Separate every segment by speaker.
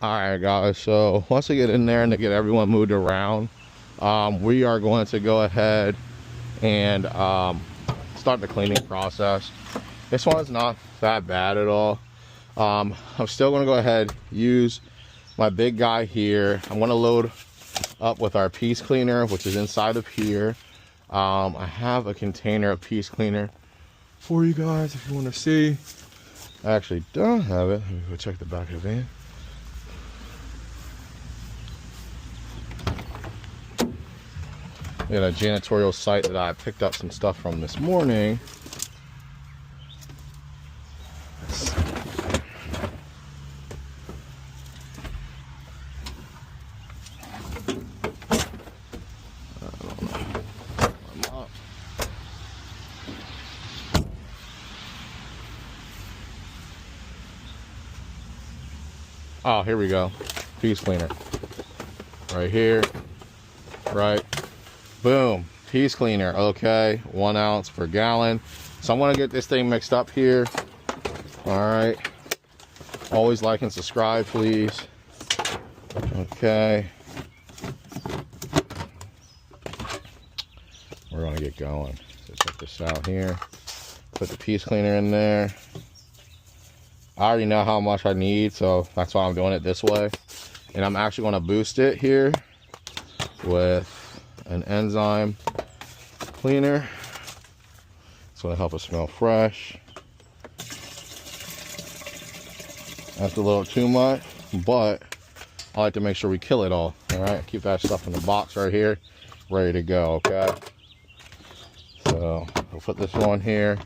Speaker 1: Alright guys, so once I get in there and to get everyone moved around, we are going to go ahead and start the cleaning process. This one's not that bad at all. I'm still going to go ahead, use my big guy here. I'm going to load up with our piece cleaner, which is inside of here. I have a container of piece cleaner for you guys if you want to see. I actually don't have it. Let me go check the back of the van. We got a janitorial site that I picked up some stuff from this morning. Oh, here we go. Piece cleaner. Right here. Right. Boom. Piece cleaner. Okay. 1 ounce per gallon. So I'm going to get this thing mixed up here. Alright. Always like and subscribe, please. Okay. We're going to get going. So check this out here. Put the piece cleaner in there. I already know how much I need, so that's why I'm doing it this way. And I'm actually going to boost it here with an enzyme cleaner. It's going to help us smell fresh. That's a little too much, but I like to make sure we kill it all. All right, keep that stuff in the box right here, ready to go. Okay. So we'll put this one here.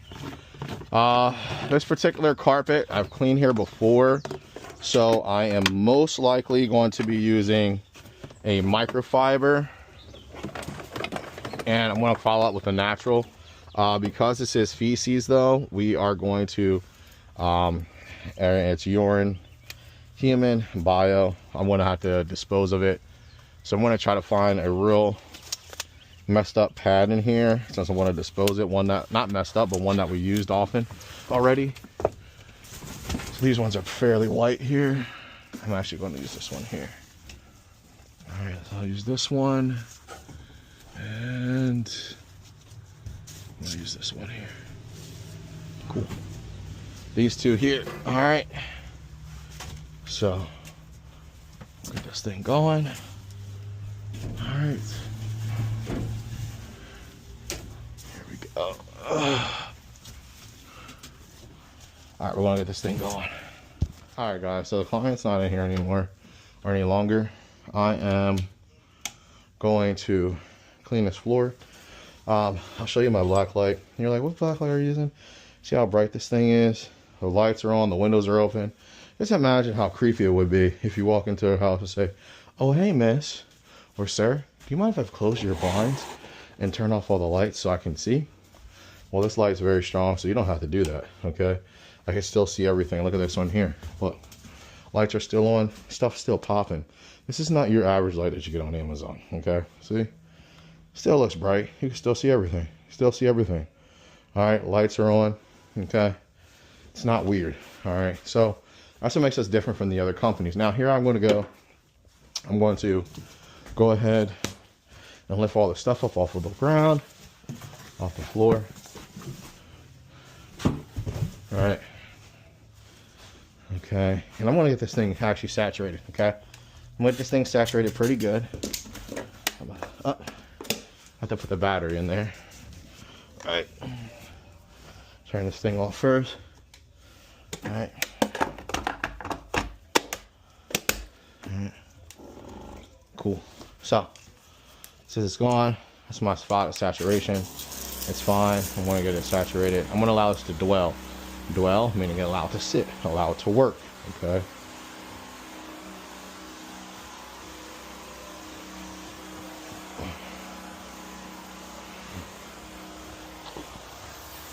Speaker 1: This particular carpet I've cleaned here before, so I am most likely going to be using a microfiber, and I'm going to follow up with a natural. Because this is feces though, we are going to it's urine, human, bio. I'm going to have to dispose of it, so I'm going to try to find a real messed up pad in here since I want to dispose it. One that, not messed up, but one that we used often already. So these ones are fairly light here. I'm actually going to use this one here. All right, so I'll use this one, and I'm going to use this one here. Cool. These two here. All right. So get this thing going. All right. Alright, we're gonna get this thing going. Alright guys, so the client's not in here anymore or any longer. I am going to clean this floor. I'll show you my black light. And you're like, what black light are you using? See how bright this thing is? The lights are on, the windows are open. Just imagine how creepy it would be if you walk into a house and say, oh hey miss or sir, do you mind if I've closed your blinds and turn off all the lights so I can see? Well, this light's very strong, so you don't have to do that, okay? I can still see everything. Look at this one here. Look, lights are still on, stuff's still popping. This is not your average light that you get on Amazon, okay? See? Still looks bright. You can still see everything. Still see everything. All right, lights are on, okay? It's not weird, all right? So that's what makes us different from the other companies. Now, here I'm going to go ahead and lift all the stuff up off of the ground, off the floor. All right. Okay, and I'm gonna get this thing actually saturated, okay? I'm gonna get this thing saturated pretty good. I have to put the battery in there. All right. Turn this thing off first. All right. All right. Cool. So, since it's gone, that's my spot of saturation. It's fine. I'm gonna get it saturated. I'm gonna allow this to dwell. Dwell, meaning allow it to sit, allow it to work, okay?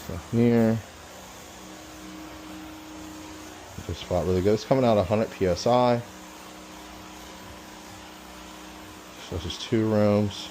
Speaker 1: So here, get this spot really good. It's coming out 100 PSI. So this is 2 rooms.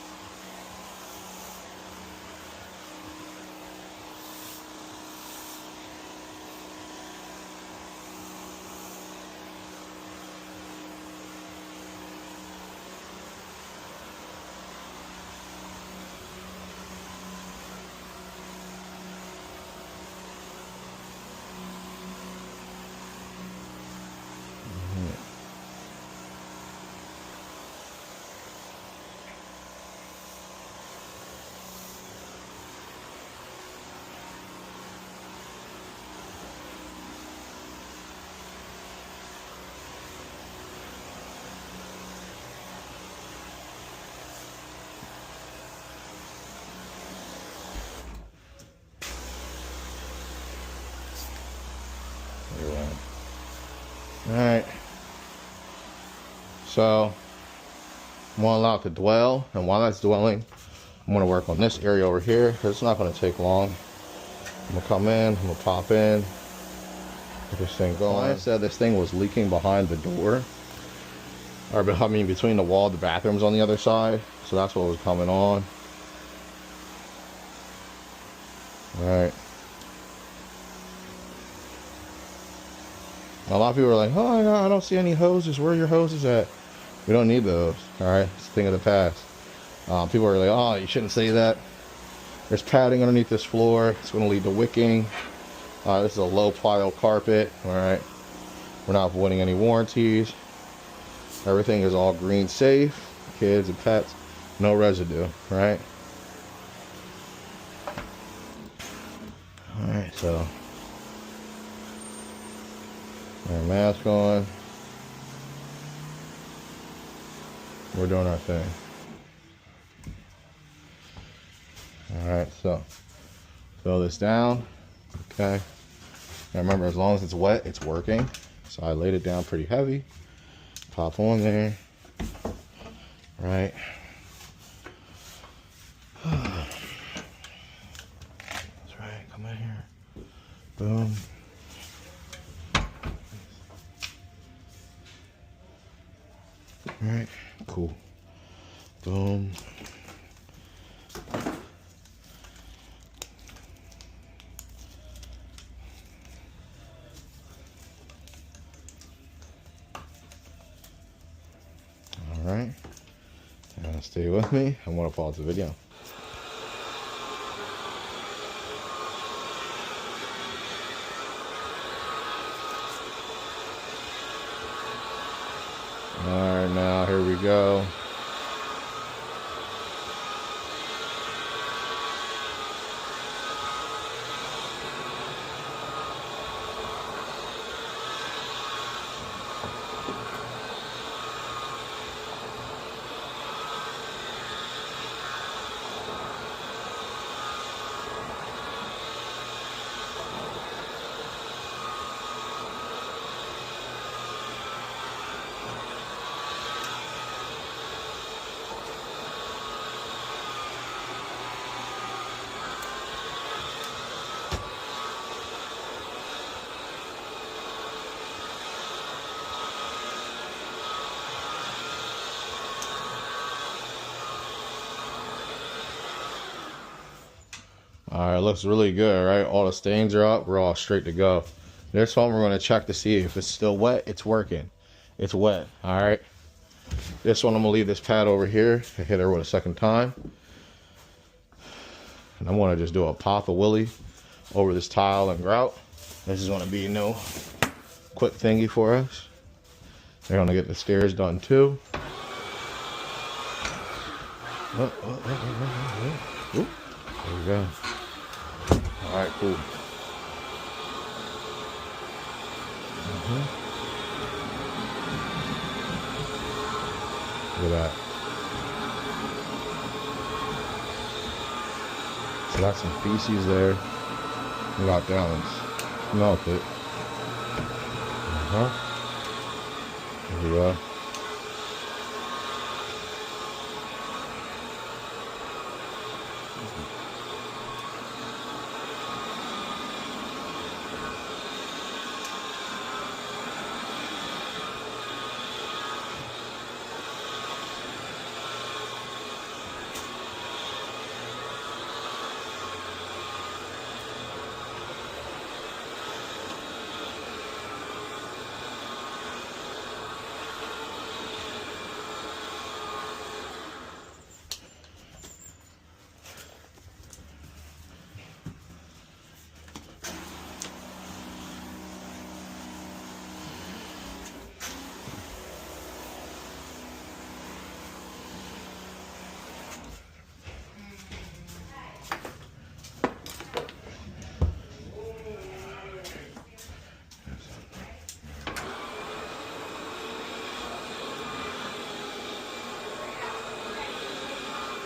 Speaker 1: So I'm gonna allow it to dwell, and while that's dwelling, I'm gonna work on this area over here because it's not gonna take long. I'm gonna come in, I'm gonna pop in, get this thing going. Like I said, this thing was leaking behind the door, or I mean between the wall, the bathroom's on the other side, so that's what was coming on. All right. A lot of people are like, oh my God, I don't see any hoses. Where are your hoses at? We don't need those. All right, it's a thing of the past. People are like, oh, you shouldn't say that. There's padding underneath this floor. It's going to lead to wicking. This is a low pile carpet. All right, we're not avoiding any warranties. Everything is all green safe. Kids and pets, no residue. Right. All right, so our mask on. We're doing our thing. Alright, so fill this down. Okay. Now remember, as long as it's wet, it's working. So I laid it down pretty heavy. Pop on there. Right. That's right. Come in here. Boom. Alright, cool. Boom. Alright. Stay with me. I'm going to pause the video. Alright, now here we go. Alright, looks really good, right? All the stains are up. We're all straight to go. This one we're going to check to see if it's still wet. It's working. It's wet. Alright. This one I'm going to leave this pad over here. I hit her with a second time. And I'm going to just do a pop of willy over this tile and grout. This is going to be no quick thingy for us. They're going to get the stairs done too. There we go. Alright, cool. Look at that. So that's some feces there. We got that one. Melt it. There we go.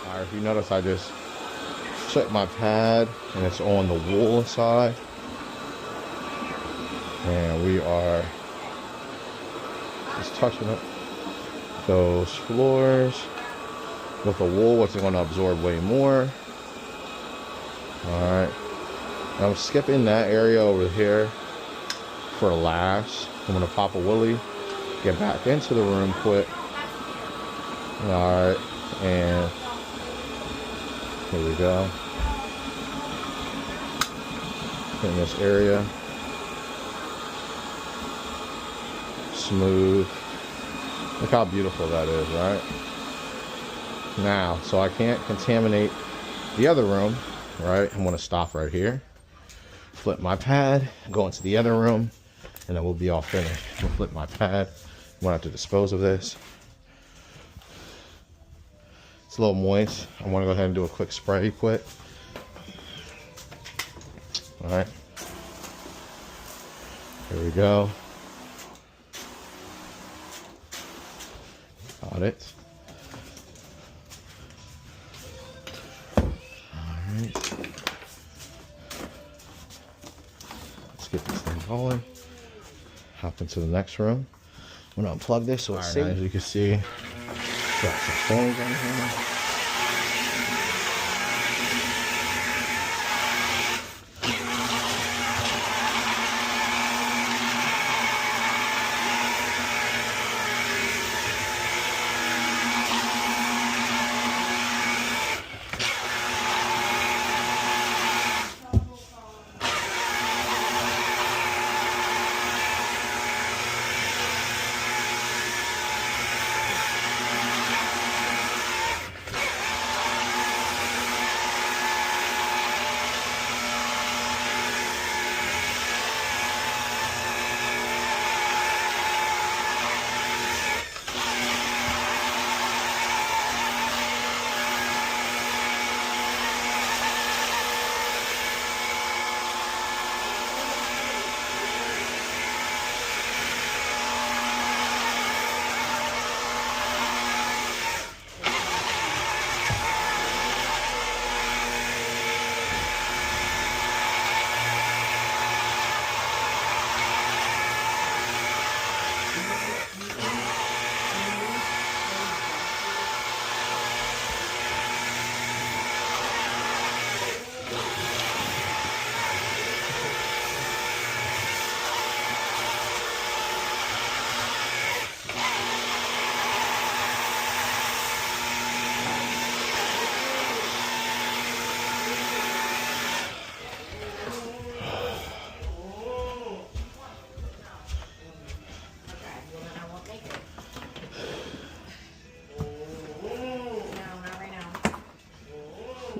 Speaker 1: Alright, if you notice, I just checked my pad and it's on the wool side. And we are just touching it. those floors with the wool, which is going to absorb way more. Alright. I'm skipping that area over here for last. I'm going to pop a willy, get back into the room quick. Alright. And here we go. In this area. Smooth. Look how beautiful that is, right? Now, so I can't contaminate the other room, right? I'm going to stop right here, flip my pad, go into the other room, and then we'll be all finished. I'm going to flip my pad. I'm going to have to dispose of this. It's a little moist. I want to go ahead and do a quick spray quick. All right. Here we go. Got it. Alright. Let's get this thing going. Hop into the next room. I'm gonna unplug this so it's safe. As you can see, got some phones on here.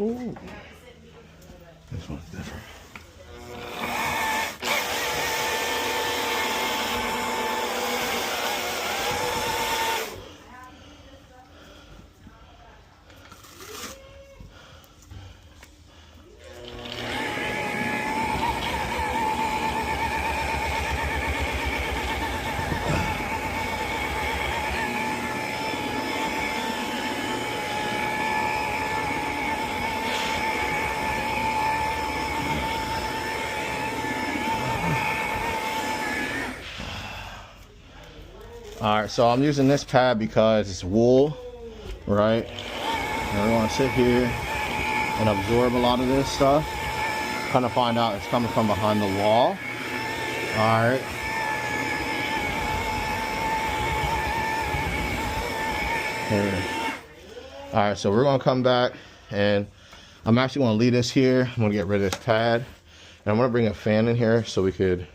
Speaker 1: Ooh. This one's different. Alright, so I'm using this pad because it's wool, right? And we want to sit here and absorb a lot of this stuff. Kind of find out it's coming from behind the wall. Alright. Alright, so we're going to come back and I'm actually going to leave this here. I'm going to get rid of this pad. And I'm going to bring a fan in here so we could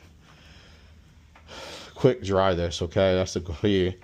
Speaker 1: quick dry this, okay? That's the key.